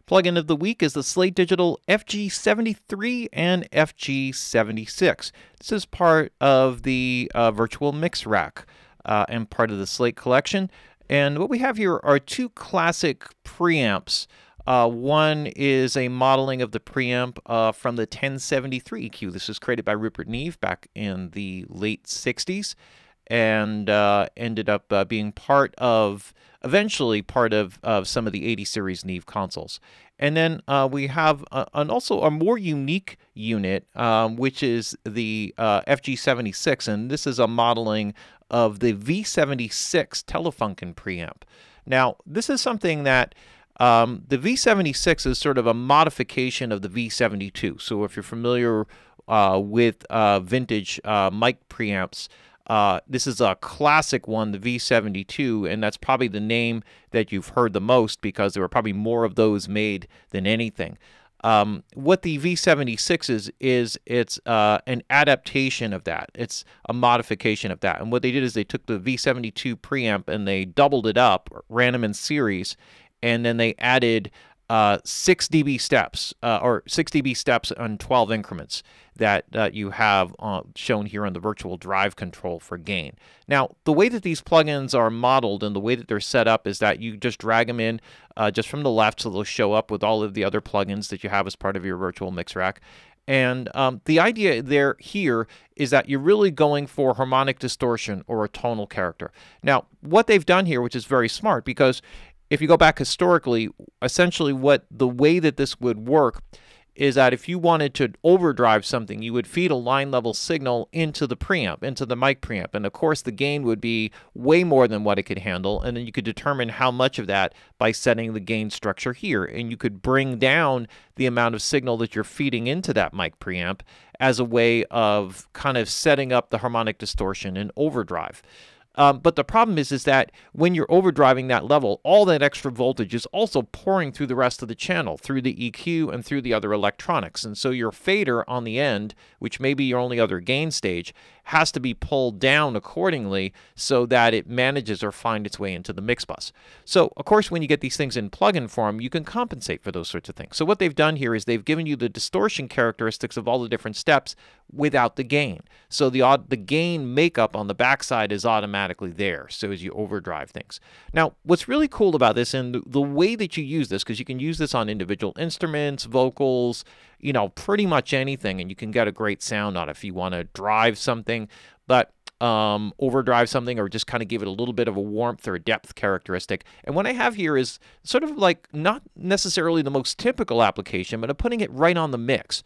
Plugin of the week is the Slate Digital FG73 and FG76. This is part of the virtual mix rack and part of the Slate collection. And what we have here are two classic preamps. One is a modeling of the preamp from the 1073 EQ. This was created by Rupert Neve back in the late 60s and ended up being eventually part of some of the 80 series Neve consoles. And then we have also a more unique unit, which is the FG76, and this is a modeling of the V76 Telefunken preamp. Now, this is something that the V76 is sort of a modification of the V72. So if you're familiar with vintage mic preamps, this is a classic one, the V72, and that's probably the name that you've heard the most because there were probably more of those made than anything. What the V76 is it's an adaptation of that. It's a modification of that. And what they did is they took the V72 preamp and they doubled it up, ran them in series, and then they added 6 dB steps, or 6 dB steps on 12 increments that you have shown here on the virtual drive control for gain. Now, the way that these plugins are modeled and the way that they're set up is that you just drag them in just from the left, so they'll show up with all of the other plugins that you have as part of your virtual mix rack. And the idea here is that you're really going for harmonic distortion or a tonal character. Now, what they've done here, which is very smart, because if you go back historically, essentially the way that this would work is that if you wanted to overdrive something, you would feed a line level signal into the preamp, into the mic preamp. And of course, the gain would be way more than what it could handle. And then you could determine how much of that by setting the gain structure here. And you could bring down the amount of signal that you're feeding into that mic preamp as a way of kind of setting up the harmonic distortion and overdrive. But the problem is that when you're overdriving that level, all that extra voltage is also pouring through the rest of the channel, through the EQ and through the other electronics. And so your fader on the end, which may be your only other gain stage, has to be pulled down accordingly so that it manages or finds its way into the mix bus. So, of course, when you get these things in plugin form, you can compensate for those sorts of things. So what they've done here is they've given you the distortion characteristics of all the different steps without the gain. So the gain makeup on the backside is automatically there, so as you overdrive things. Now, what's really cool about this and the way that you use this, because you can use this on individual instruments, vocals, you know, pretty much anything, and you can get a great sound on it if you want to drive something, but overdrive something or just kind of give it a little bit of a warmth or a depth characteristic. And what I have here is sort of like not necessarily the most typical application, but I'm putting it right on the mix.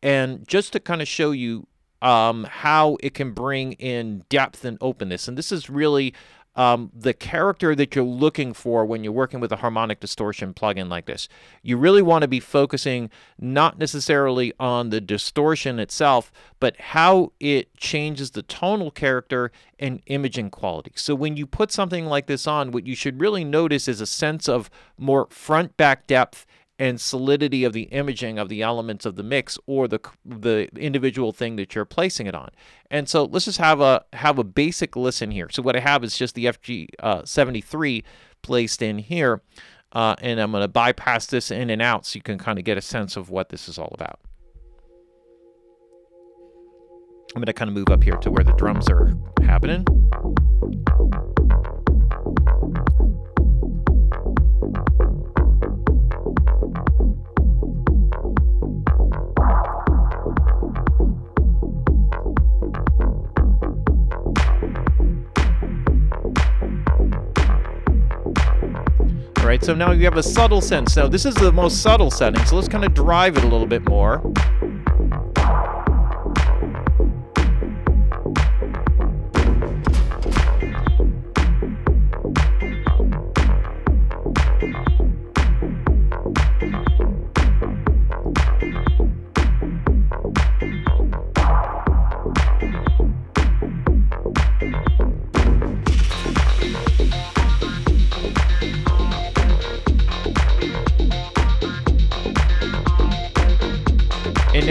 And just to kind of show you how it can bring in depth and openness. And this is really the character that you're looking for when you're working with a harmonic distortion plugin like this. You really want to be focusing not necessarily on the distortion itself, but how it changes the tonal character and imaging quality. So when you put something like this on, what you should really notice is a sense of more front-back depth and solidity of the imaging of the elements of the mix or the individual thing that you're placing it on. And so let's just have a basic listen here. So what I have is just the FG73 placed in here, and I'm going to bypass this in and out so you can kind of get a sense of what this is all about. I'm going to kind of move up here to where the drums are happening. All right, so now you have a subtle sense. Now this is the most subtle setting, so let's kind of drive it a little bit more. And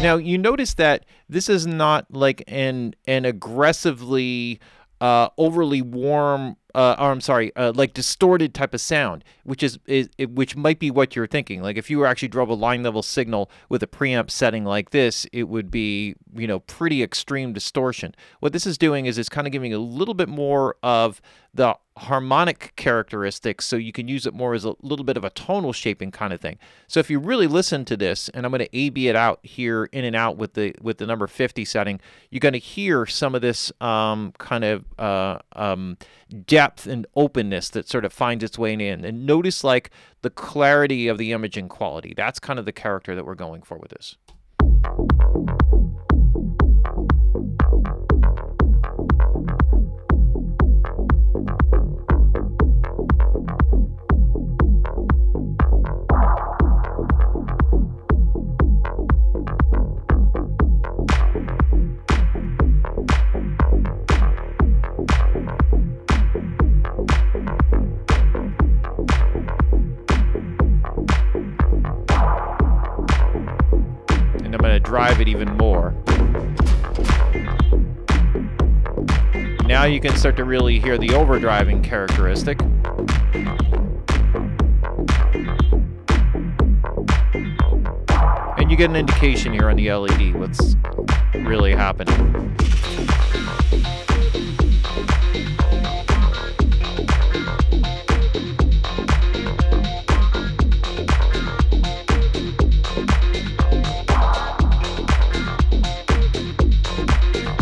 now you notice that this is not like an aggressively overly warm or I'm sorry, like distorted type of sound, which which might be what you're thinking. Like if you were actually drove a line level signal with a preamp setting like this, it would be, you know, pretty extreme distortion. What this is doing is it's kind of giving a little bit more of the harmonic characteristics, so you can use it more as a little bit of a tonal shaping kind of thing. So if you really listen to this, and I'm going to A/B it out here in and out with the number 50 setting, you're going to hear some of this kind of depth and openness that sort of finds its way in. And notice like the clarity of the imaging quality. That's kind of the character that we're going for with this. Drive it even more. Now you can start to really hear the overdriving characteristic. And you get an indication here on the LED what's really happening.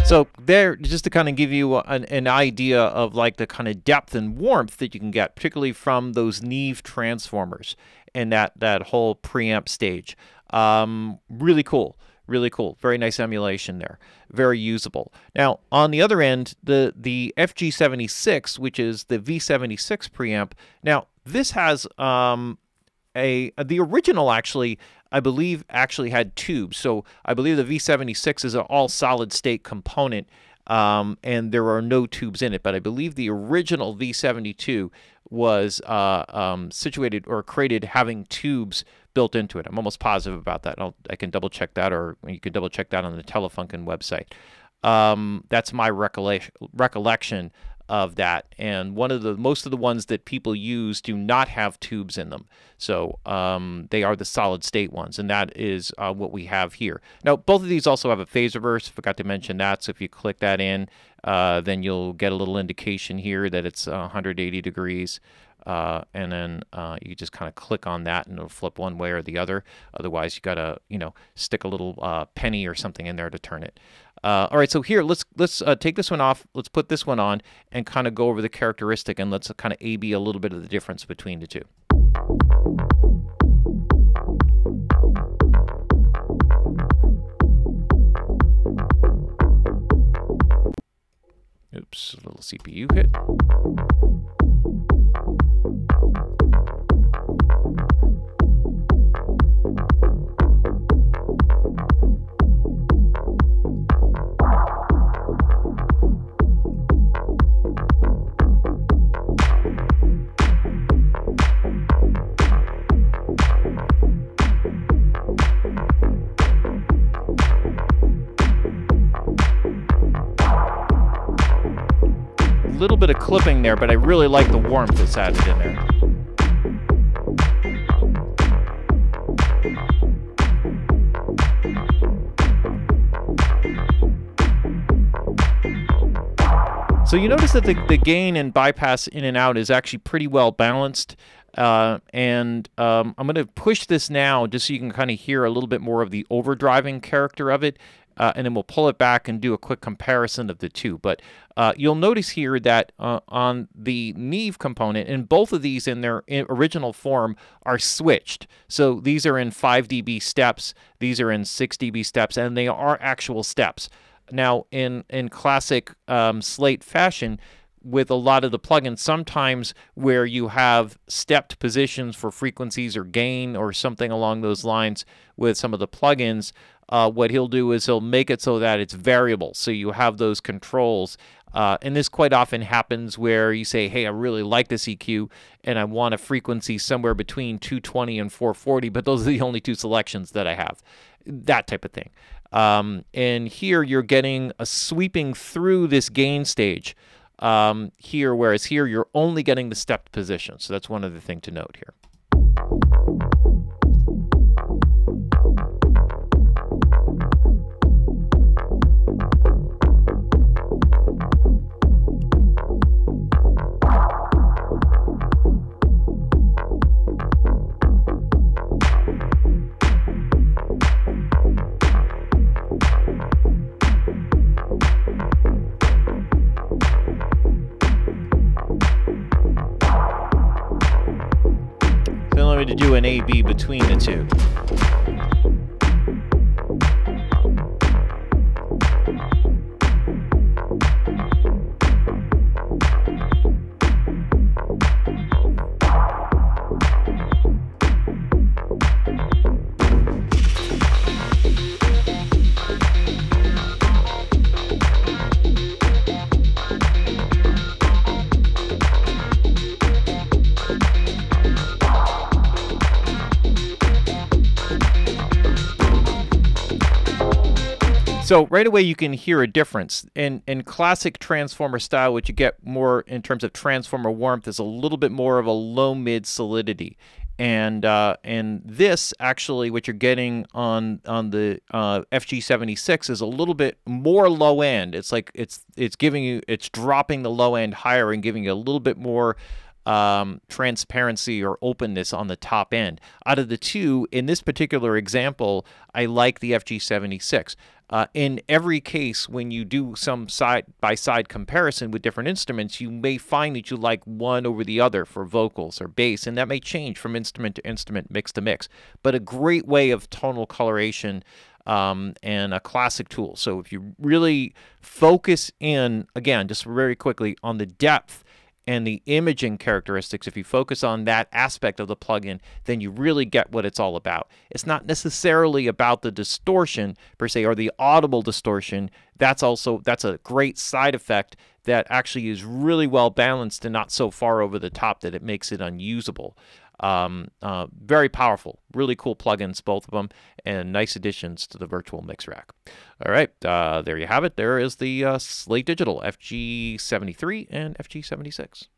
So there, just to kind of give you an idea of like the kind of depth and warmth that you can get, particularly from those Neve transformers and that whole preamp stage. Really cool, really cool. Very nice emulation there. Very usable. Now, on the other end, the FG76, which is the V76 preamp. Now, this has the original actually, I believe, actually had tubes. So I believe the V76 is an all solid state component, and there are no tubes in it. But I believe the original V72 was situated or created having tubes built into it. I'm almost positive about that. I can double check that, or you can double check that on the Telefunken website. That's my recollection of that, and most of the ones that people use do not have tubes in them, so they are the solid state ones, and that is what we have here. Now, both of these also have a phase reverse. Forgot to mention that, so if you click that in, then you'll get a little indication here that it's 180 degrees, and then you just kind of click on that, and it'll flip one way or the other. Otherwise, you gotta, you know, stick a little penny or something in there to turn it. All right, so here, let's take this one off. Let's put this one on and kind of go over the characteristic, and let's kind of A/B a little bit of the difference between the two. Oops, a little CPU hit. Little bit of clipping there, but I really like the warmth that's added in there. So you notice that the gain and bypass in and out is actually pretty well balanced. And I'm going to push this now just so you can kind of hear a little bit more of the overdriving character of it. And then we'll pull it back and do a quick comparison of the two. But you'll notice here that on the Neve component, and both of these in their original form are switched. So these are in 5 dB steps, these are in 6 dB steps, and they are actual steps. Now, in classic Slate fashion, with a lot of the plugins, sometimes where you have stepped positions for frequencies or gain or something along those lines with some of the plugins, what he'll do is he'll make it so that it's variable. So you have those controls. And this quite often happens where you say, hey, I really like this EQ and I want a frequency somewhere between 220 and 440, but those are the only two selections that I have. That type of thing. And here you're getting a sweeping through this gain stage. here, whereas here you're only getting the stepped position. So that's one other thing to note here. To do an A-B between the two. So right away you can hear a difference. In classic transformer style, what you get more in terms of transformer warmth is a little bit more of a low-mid solidity. And this actually, what you're getting on the FG76 is a little bit more low end. It's like it's dropping the low end higher and giving you a little bit more transparency or openness on the top end. Out of the two, in this particular example, I like the FG76. In every case, when you do some side-by-side comparison with different instruments, you may find that you like one over the other for vocals or bass, and that may change from instrument to instrument, mix to mix. But a great way of tonal coloration and a classic tool. So if you really focus in, again, just very quickly, on the depth and the imaging characteristics, if you focus on that aspect of the plugin, then you really get what it's all about. It's not necessarily about the distortion per se, or the audible distortion. That's a great side effect that actually is really well balanced and not so far over the top that it makes it unusable. Very powerful, really cool plugins, both of them, and nice additions to the virtual mix rack. All right, there you have it. There is the Slate Digital FG73 and FG76.